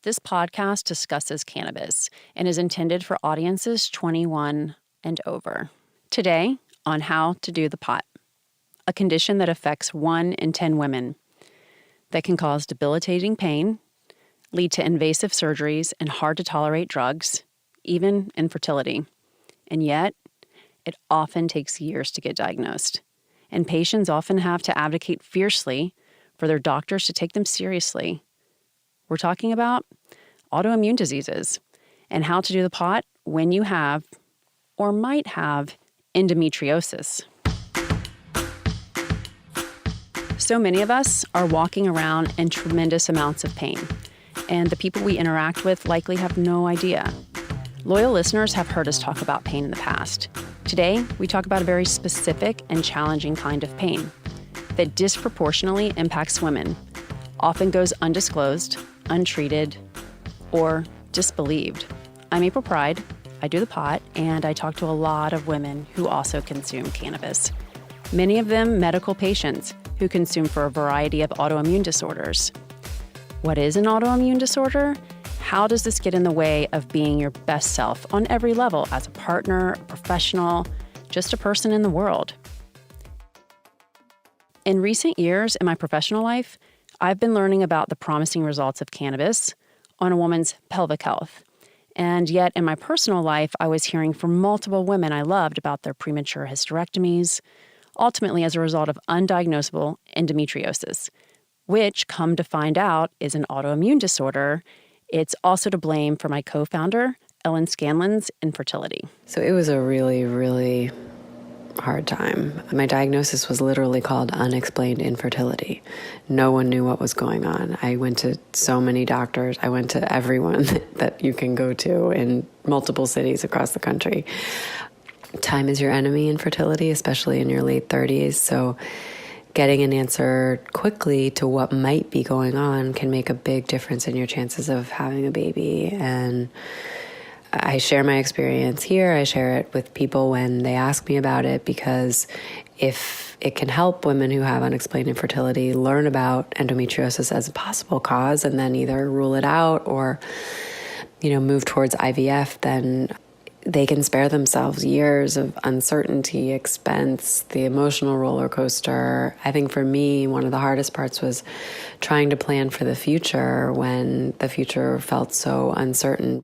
This podcast discusses cannabis and is intended for audiences 21 and over. Today, on how to do the pot, a condition that affects 1 in 10 women, that can cause debilitating pain, lead to invasive surgeries and hard-to-tolerate drugs, even infertility. And yet, it often takes years to get diagnosed. And patients often have to advocate fiercely for their doctors to take them seriously. We're talking about autoimmune diseases and how to do the pot when you have or might have endometriosis. So many of us are walking around in tremendous amounts of pain, and the people we interact with likely have no idea. Loyal listeners have heard us talk about pain in the past. Today, we talk about a very specific and challenging kind of pain that disproportionately impacts women, often goes undisclosed, untreated, or disbelieved. I'm April Pride, I do the pot, and I talk to a lot of women who also consume cannabis. Many of them medical patients who consume for a variety of autoimmune disorders. What is an autoimmune disorder? How does this get in the way of being your best self on every level as a partner, a professional, just a person in the world? In recent years in my professional life, I've been learning about the promising results of cannabis on a woman's pelvic health. And yet in my personal life, I was hearing from multiple women I loved about their premature hysterectomies, ultimately as a result of undiagnosable endometriosis, which, come to find out, is an autoimmune disorder. It's also to blame for my co-founder, Ellen Scanlon's infertility. So it was a really, really hard time. My diagnosis was literally called unexplained infertility. No one knew what was going on. I went to so many doctors. I went to everyone that you can go to in multiple cities across the country. Time is your enemy in fertility, especially in your late 30s. So getting an answer quickly to what might be going on can make a big difference in your chances of having a baby. And I share my experience here. I share it with people when they ask me about it, because if it can help women who have unexplained infertility learn about endometriosis as a possible cause and then either rule it out or, move towards IVF, then they can spare themselves years of uncertainty, expense, the emotional roller coaster. I think for me, one of the hardest parts was trying to plan for the future when the future felt so uncertain.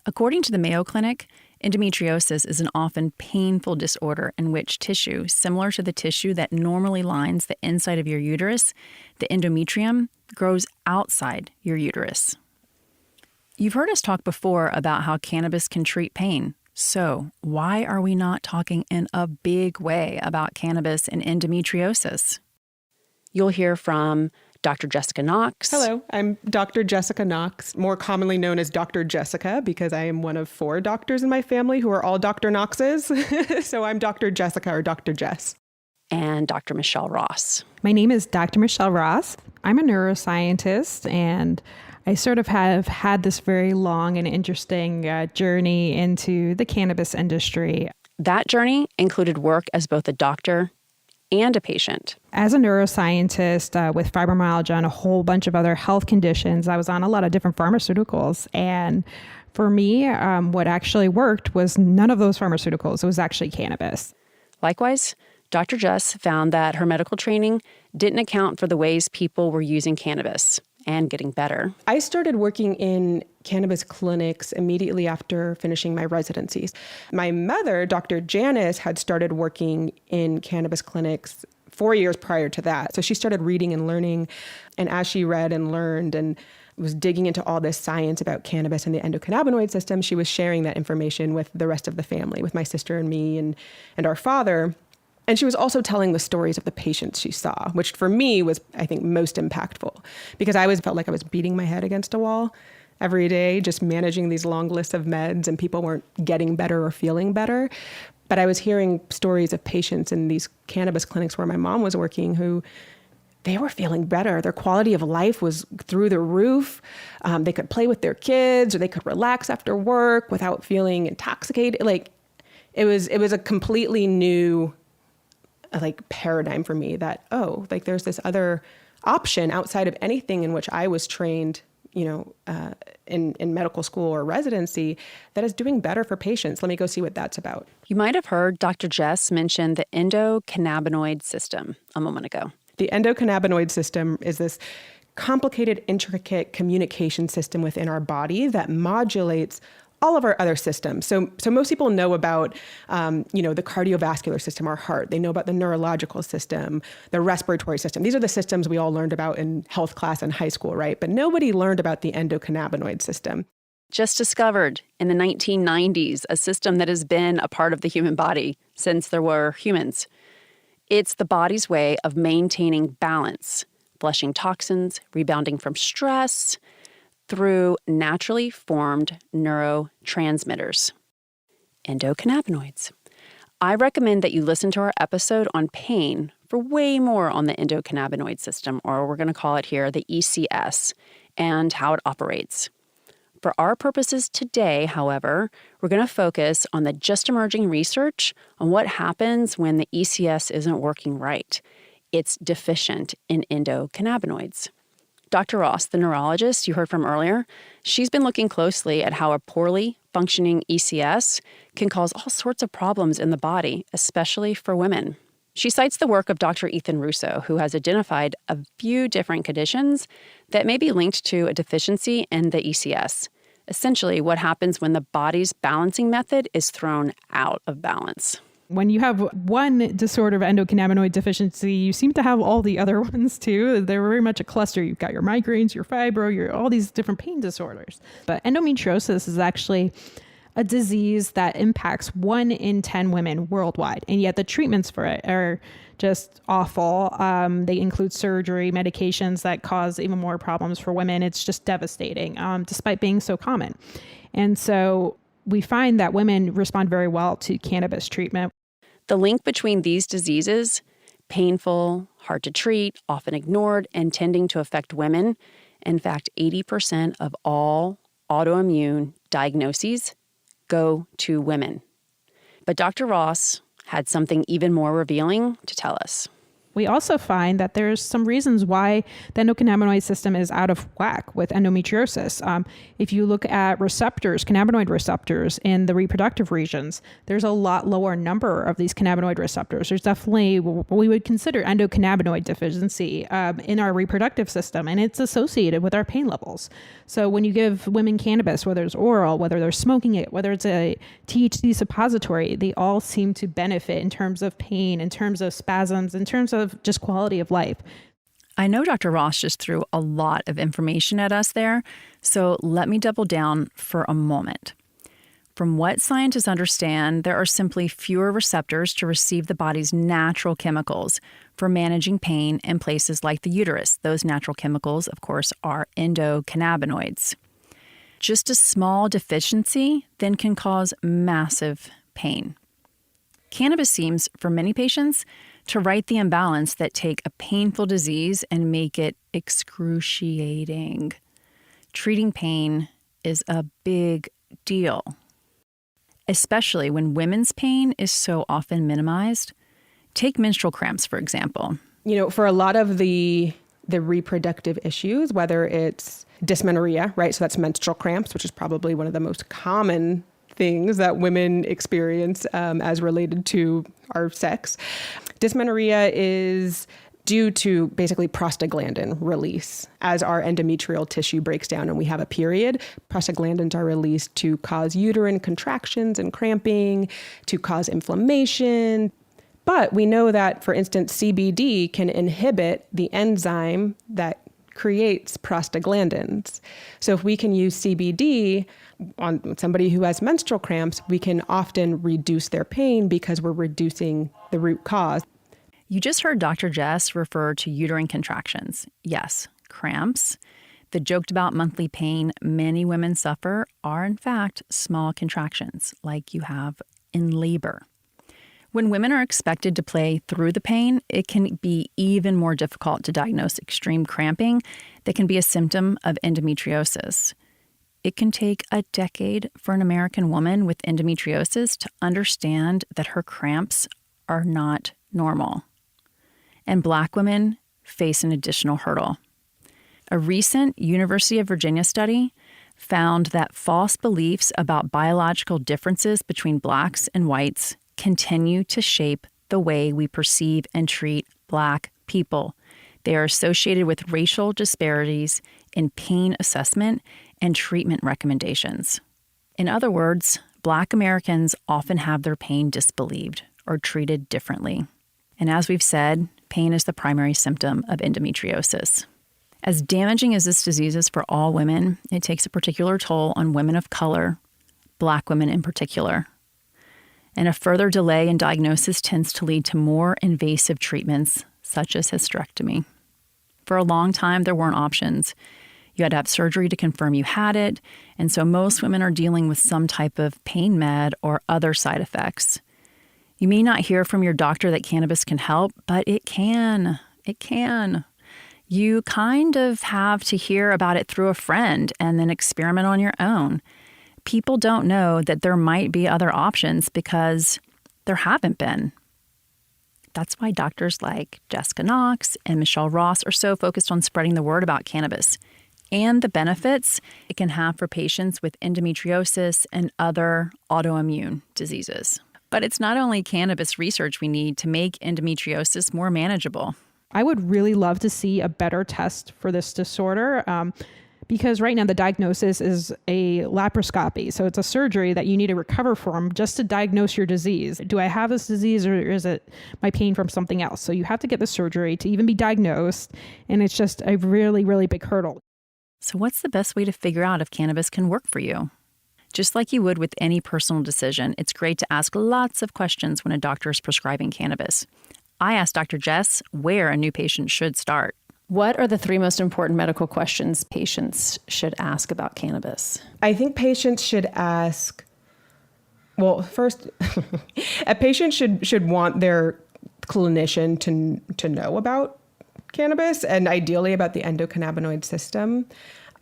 According to the Mayo Clinic, endometriosis is an often painful disorder in which tissue, similar to the tissue that normally lines the inside of your uterus, the endometrium, grows outside your uterus. You've heard us talk before about how cannabis can treat pain. So why are we not talking in a big way about cannabis and endometriosis? You'll hear from Dr. Jessica Knox. Hello, I'm Dr. Jessica Knox, more commonly known as Dr. Jessica because I am one of 4 doctors in my family who are all Dr. Knoxes. So I'm Dr. Jessica or Dr. Jess. And Dr. Michele Ross. My name is Dr. Michele Ross. I'm a neuroscientist, and I sort of have had this very long and interesting journey into the cannabis industry. That journey included work as both a doctor and a patient. As a neuroscientist with fibromyalgia and a whole bunch of other health conditions, I was on a lot of different pharmaceuticals. And for me, what actually worked was none of those pharmaceuticals. It was actually cannabis. Likewise, Dr. Jess found that her medical training didn't account for the ways people were using cannabis and getting better. I started working in cannabis clinics immediately after finishing my residencies. My mother, Dr. Janice, had started working in cannabis clinics 4 years prior to that. So she started reading and learning. And as she read and learned and was digging into all this science about cannabis and the endocannabinoid system, she was sharing that information with the rest of the family, with my sister and me and our father. And she was also telling the stories of the patients she saw, which for me was, I think, most impactful, because I always felt like I was beating my head against a wall every day, just managing these long lists of meds, and people weren't getting better or feeling better. But I was hearing stories of patients in these cannabis clinics where my mom was working who they were feeling better. Their quality of life was through the roof. They could play with their kids, or they could relax after work without feeling intoxicated. Like it was a completely new paradigm for me that, there's this other option outside of anything in which I was trained, in medical school or residency that is doing better for patients. Let me go see what that's about. You might have heard Dr. Jess mention the endocannabinoid system a moment ago. The endocannabinoid system is this complicated, intricate communication system within our body that modulates all of our other systems. So most people know about, the cardiovascular system, our heart. They know about the neurological system, the respiratory system. These are the systems we all learned about in health class in high school, right? But nobody learned about the endocannabinoid system. Just discovered in the 1990s, a system that has been a part of the human body since there were humans. It's the body's way of maintaining balance, flushing toxins, rebounding from stress, through naturally formed neurotransmitters, endocannabinoids. I recommend that you listen to our episode on pain for way more on the endocannabinoid system, or we're going to call it here the ECS, and how it operates. For our purposes today, however, we're going to focus on the just emerging research on what happens when the ECS isn't working right. It's deficient in endocannabinoids. Dr. Ross, the neurologist you heard from earlier, she's been looking closely at how a poorly functioning ECS can cause all sorts of problems in the body, especially for women. She cites the work of Dr. Ethan Russo, who has identified a few different conditions that may be linked to a deficiency in the ECS. Essentially, what happens when the body's balancing method is thrown out of balance. When you have one disorder of endocannabinoid deficiency, you seem to have all the other ones too. They're very much a cluster. You've got your migraines, your fibro, all these different pain disorders. But endometriosis is actually a disease that impacts 1 in 10 women worldwide. And yet the treatments for it are just awful. They include surgery, medications that cause even more problems for women. It's just devastating, despite being so common. And so we find that women respond very well to cannabis treatment. The link between these diseases, painful, hard to treat, often ignored, and tending to affect women, in fact, 80% of all autoimmune diagnoses go to women. But Dr. Ross had something even more revealing to tell us. We also find that there's some reasons why the endocannabinoid system is out of whack with endometriosis. If you look at receptors, cannabinoid receptors in the reproductive regions, there's a lot lower number of these cannabinoid receptors. There's definitely what we would consider endocannabinoid deficiency in our reproductive system, and it's associated with our pain levels. So when you give women cannabis, whether it's oral, whether they're smoking it, whether it's a THC suppository, they all seem to benefit in terms of pain, in terms of spasms, in terms of just quality of life. I know Dr. Ross just threw a lot of information at us there, so let me double down for a moment. From what scientists understand, there are simply fewer receptors to receive the body's natural chemicals for managing pain in places like the uterus. Those natural chemicals, of course, are endocannabinoids. Just a small deficiency then can cause massive pain. Cannabis seems, for many patients, to right the imbalance that take a painful disease and make it excruciating. Treating pain is a big deal, especially when women's pain is so often minimized. Take menstrual cramps, for example. For a lot of the reproductive issues, whether it's dysmenorrhea, right? So that's menstrual cramps, which is probably one of the most common things that women experience as related to our sex. Dysmenorrhea is due to basically prostaglandin release. As our endometrial tissue breaks down and we have a period, prostaglandins are released to cause uterine contractions and cramping, to cause inflammation. But we know that, for instance, CBD can inhibit the enzyme that creates prostaglandins. So if we can use CBD on somebody who has menstrual cramps, we can often reduce their pain because we're reducing the root cause. You just heard Dr. Jess refer to uterine contractions. Yes, cramps. The joked about monthly pain many women suffer are, in fact, small contractions like you have in labor. When women are expected to play through the pain, it can be even more difficult to diagnose extreme cramping that can be a symptom of endometriosis. It can take a decade for an American woman with endometriosis to understand that her cramps are not normal. And Black women face an additional hurdle. A recent University of Virginia study found that false beliefs about biological differences between Blacks and whites continue to shape the way we perceive and treat Black people. They are associated with racial disparities in pain assessment and treatment recommendations. In other words, Black Americans often have their pain disbelieved or treated differently. And as we've said, pain is the primary symptom of endometriosis. As damaging as this disease is for all women, it takes a particular toll on women of color, Black women in particular. And a further delay in diagnosis tends to lead to more invasive treatments, such as hysterectomy. For a long time, there weren't options. You had to have surgery to confirm you had it, and so most women are dealing with some type of pain med or other side effects. You may not hear from your doctor that cannabis can help, but it can. It can. You kind of have to hear about it through a friend and then experiment on your own. People don't know that there might be other options because there haven't been. That's why doctors like Jessica Knox and Michele Ross are so focused on spreading the word about cannabis and the benefits it can have for patients with endometriosis and other autoimmune diseases. But it's not only cannabis research we need to make endometriosis more manageable. I would really love to see a better test for this disorder because right now the diagnosis is a laparoscopy. So it's a surgery that you need to recover from just to diagnose your disease. Do I have this disease or is it my pain from something else? So you have to get the surgery to even be diagnosed. And it's just a really, really big hurdle. So what's the best way to figure out if cannabis can work for you? Just like you would with any personal decision, it's great to ask lots of questions when a doctor is prescribing cannabis. I asked Dr. Jess where a new patient should start. What are the 3 most important medical questions patients should ask about cannabis? I think patients should ask, well, first, a patient should want their clinician to know about cannabis and ideally about the endocannabinoid system.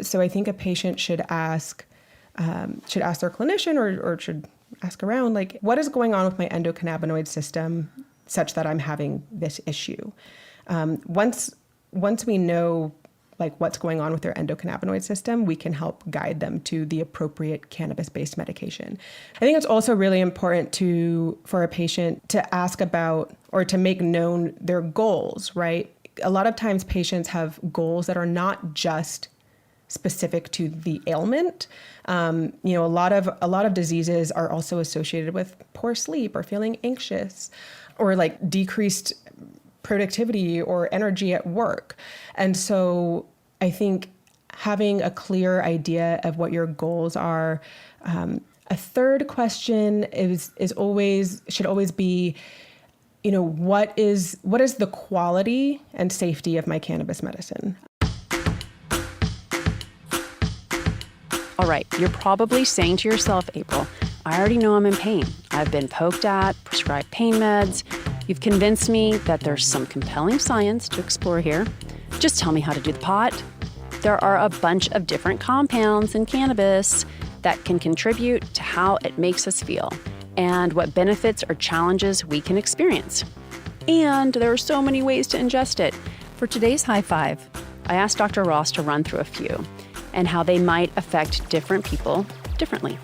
So I think a patient should ask their clinician or should ask around, like, what is going on with my endocannabinoid system such that I'm having this issue? Once we know like what's going on with their endocannabinoid system, we can help guide them to the appropriate cannabis-based medication. I think it's also really important for a patient to ask about or to make known their goals, right? A lot of times patients have goals that are not just specific to the ailment. A lot of diseases are also associated with poor sleep or feeling anxious or like decreased productivity or energy at work. And so I think having a clear idea of what your goals are. A third question should always be, what is the quality and safety of my cannabis medicine? All right, you're probably saying to yourself, April, I already know I'm in pain. I've been poked at, prescribed pain meds. You've convinced me that there's some compelling science to explore here. Just tell me how to do the pot. There are a bunch of different compounds in cannabis that can contribute to how it makes us feel and what benefits or challenges we can experience. And there are so many ways to ingest it. For today's High Five, I asked Dr. Ross to run through a few and how they might affect different people differently.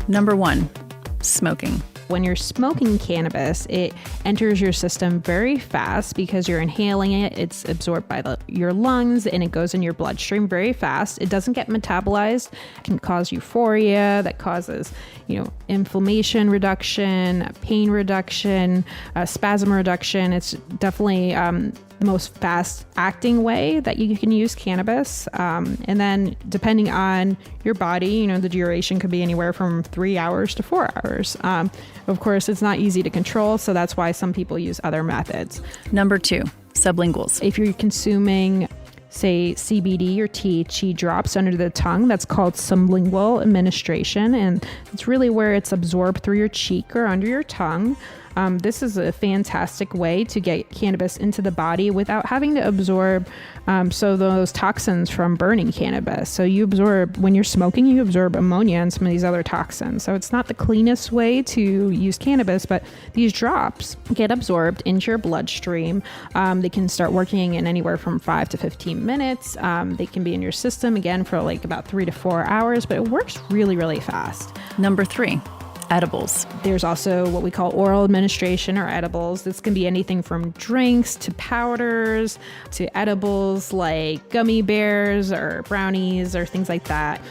Number 1, smoking. When you're smoking cannabis, it enters your system very fast because you're inhaling it. It's absorbed by your lungs and it goes in your bloodstream very fast. It doesn't get metabolized. It can cause euphoria that causes, inflammation reduction, pain reduction, spasm reduction. It's definitely the most fast acting way that you can use cannabis. And then depending on your body, the duration could be anywhere from 3 hours to 4 hours. Of course, it's not easy to control, so that's why some people use other methods. Number 2, sublinguals. If you're consuming, say, CBD or THC drops under the tongue, that's called sublingual administration, and it's really where it's absorbed through your cheek or under your tongue. This is a fantastic way to get cannabis into the body without having to absorb those toxins from burning cannabis. So you absorb, when you're smoking, you absorb ammonia and some of these other toxins. So it's not the cleanest way to use cannabis, but these drops get absorbed into your bloodstream. They can start working in anywhere from 5 to 15 minutes. They can be in your system again for like about 3 to 4 hours, but it works really, really fast. Number 3, edibles. There's also what we call oral administration or edibles. This can be anything from drinks to powders to edibles like gummy bears or brownies or things like that.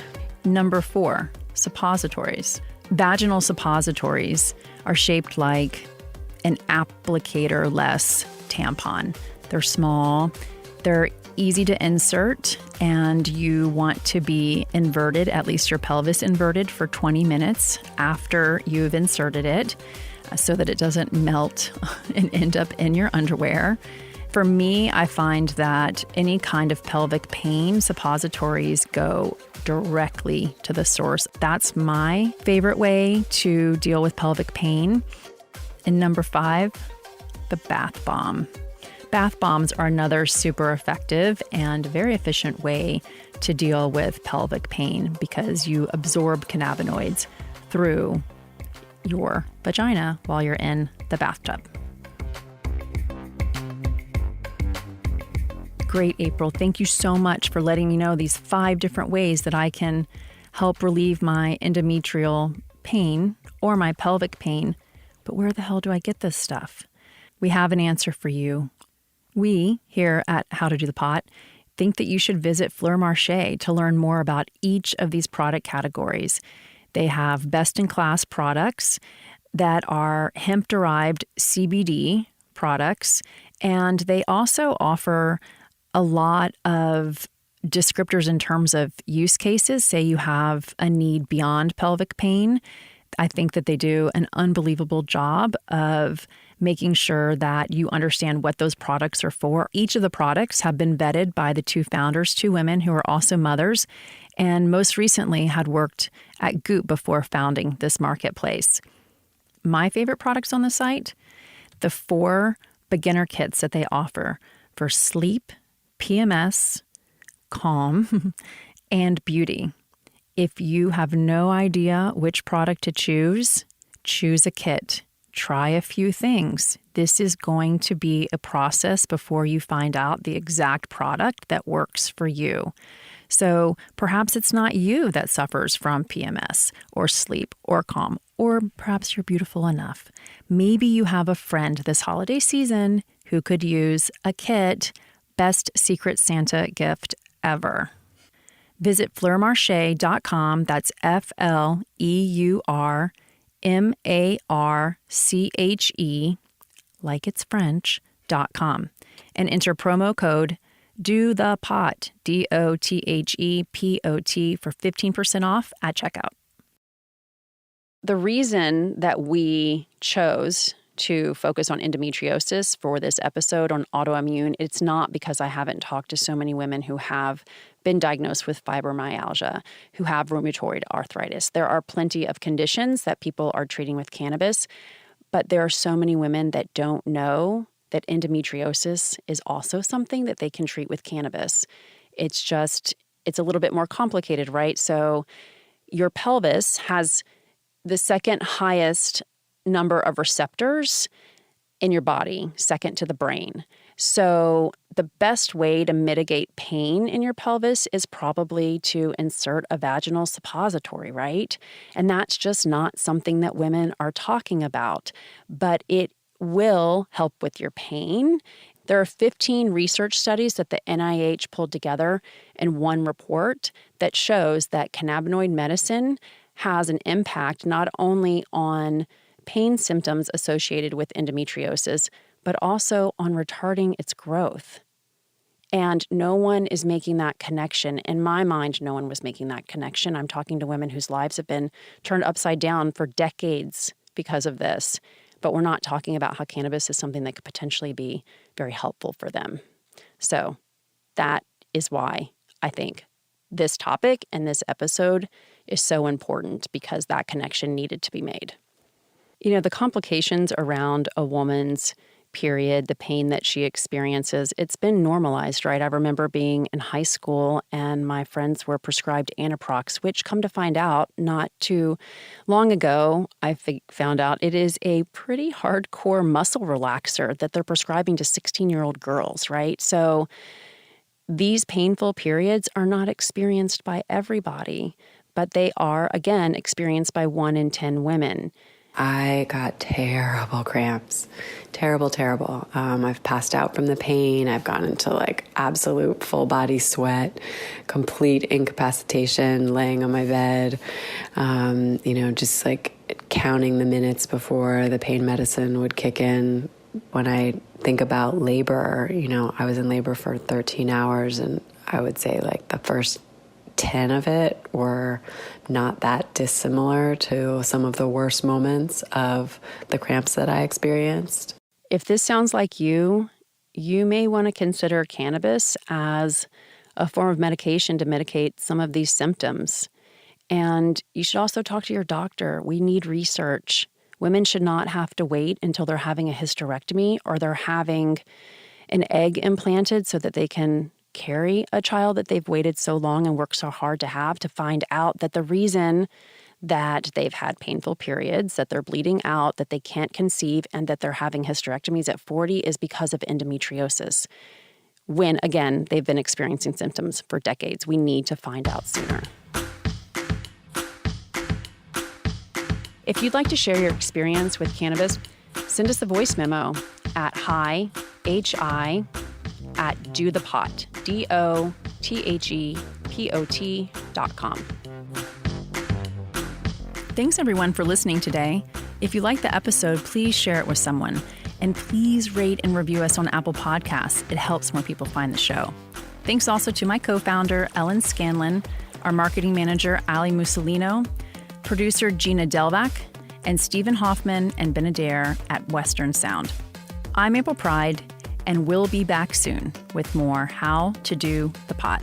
Number 4, suppositories. Vaginal suppositories are shaped like an applicator-less tampon. They're small, they're easy to insert, and you want to be inverted, at least your pelvis inverted, for 20 minutes after you've inserted it so that it doesn't melt and end up in your underwear. For me, I find that any kind of pelvic pain, suppositories go directly to the source. That's my favorite way to deal with pelvic pain. And number 5, the bath bomb. Bath bombs are another super effective and very efficient way to deal with pelvic pain because you absorb cannabinoids through your vagina while you're in the bathtub. Great, April. Thank you so much for letting me know these 5 different ways that I can help relieve my endometrial pain or my pelvic pain. But where the hell do I get this stuff? We have an answer for you. We, here at How to Do the Pot, think that you should visit Fleur Marché to learn more about each of these product categories. They have best-in-class products that are hemp-derived CBD products, and they also offer a lot of descriptors in terms of use cases. Say you have a need beyond pelvic pain. I think that they do an unbelievable job of making sure that you understand what those products are for. Each of the products have been vetted by the 2 founders, 2 women who are also mothers, and most recently had worked at Goop before founding this marketplace. My favorite products on the site, the 4 beginner kits that they offer for sleep, PMS, calm, and beauty. If you have no idea which product to choose a kit. Try a few things. This is going to be a process before you find out the exact product that works for you. So perhaps it's not you that suffers from PMS or sleep or calm, or perhaps you're beautiful enough. Maybe you have a friend this holiday season who could use a kit. Best Secret Santa gift ever. Visit fleurmarche.com. That's FLEURMARCHE, like it's French.com, and enter promo code DOTHEPOT, DOTHEPOT, for 15% off at checkout. The reason that we chose to focus on endometriosis for this episode on autoimmune, it's not because I haven't talked to so many women who have been diagnosed with fibromyalgia, who have rheumatoid arthritis. There are plenty of conditions that people are treating with cannabis, but there are so many women that don't know that endometriosis is also something that they can treat with cannabis. It's a little bit more complicated, right? So your pelvis has the second highest number of receptors in your body, second to the brain. So the best way to mitigate pain in your pelvis is probably to insert a vaginal suppository, right? And that's just not something that women are talking about, but it will help with your pain. There are 15 research studies that the NIH pulled together in one report that shows that cannabinoid medicine has an impact not only on pain symptoms associated with endometriosis, but also on retarding its growth. And no one is making that connection. In my mind, no one was making that connection. I'm talking to women whose lives have been turned upside down for decades because of this. But we're not talking about how cannabis is something that could potentially be very helpful for them. So that is why I think this topic and this episode is so important, because that connection needed to be made. The complications around a woman's period, the pain that she experiences, it's been normalized, right? I remember being in high school and my friends were prescribed Anaprox, which, come to find out, not too long ago, I found out it is a pretty hardcore muscle relaxer that they're prescribing to 16-year-old girls, right? So these painful periods are not experienced by everybody, but they are, again, experienced by 1 in 10 women. I got terrible cramps. Terrible. I've passed out from the pain. I've gone into absolute full body sweat, complete incapacitation, laying on my bed, just counting the minutes before the pain medicine would kick in. When I think about labor, I was in labor for 13 hours, and I would say the first 10 of it were not that dissimilar to some of the worst moments of the cramps that I experienced. If this sounds like you may want to consider cannabis as a form of medication to mitigate some of these symptoms. And you should also talk to your doctor. We need research. Women should not have to wait until they're having a hysterectomy or they're having an egg implanted so that they can carry a child that they've waited so long and worked so hard to have, to find out that the reason that they've had painful periods, that they're bleeding out, that they can't conceive, and that they're having hysterectomies at 40 is because of endometriosis. When, again, they've been experiencing symptoms for decades. We need to find out sooner. If you'd like to share your experience with cannabis, send us a voice memo at hi@dothepot, DOTHEPOT.com. Thanks, everyone, for listening today. If you like the episode, please share it with someone. And please rate and review us on Apple Podcasts. It helps more people find the show. Thanks also to my co-founder, Ellen Scanlon, our marketing manager, Ali Mussolino, producer Gina Delvac, and Stephen Hoffman and Ben Adair at Western Sound. I'm April Pride, and we'll be back soon with more How to Do the Pot.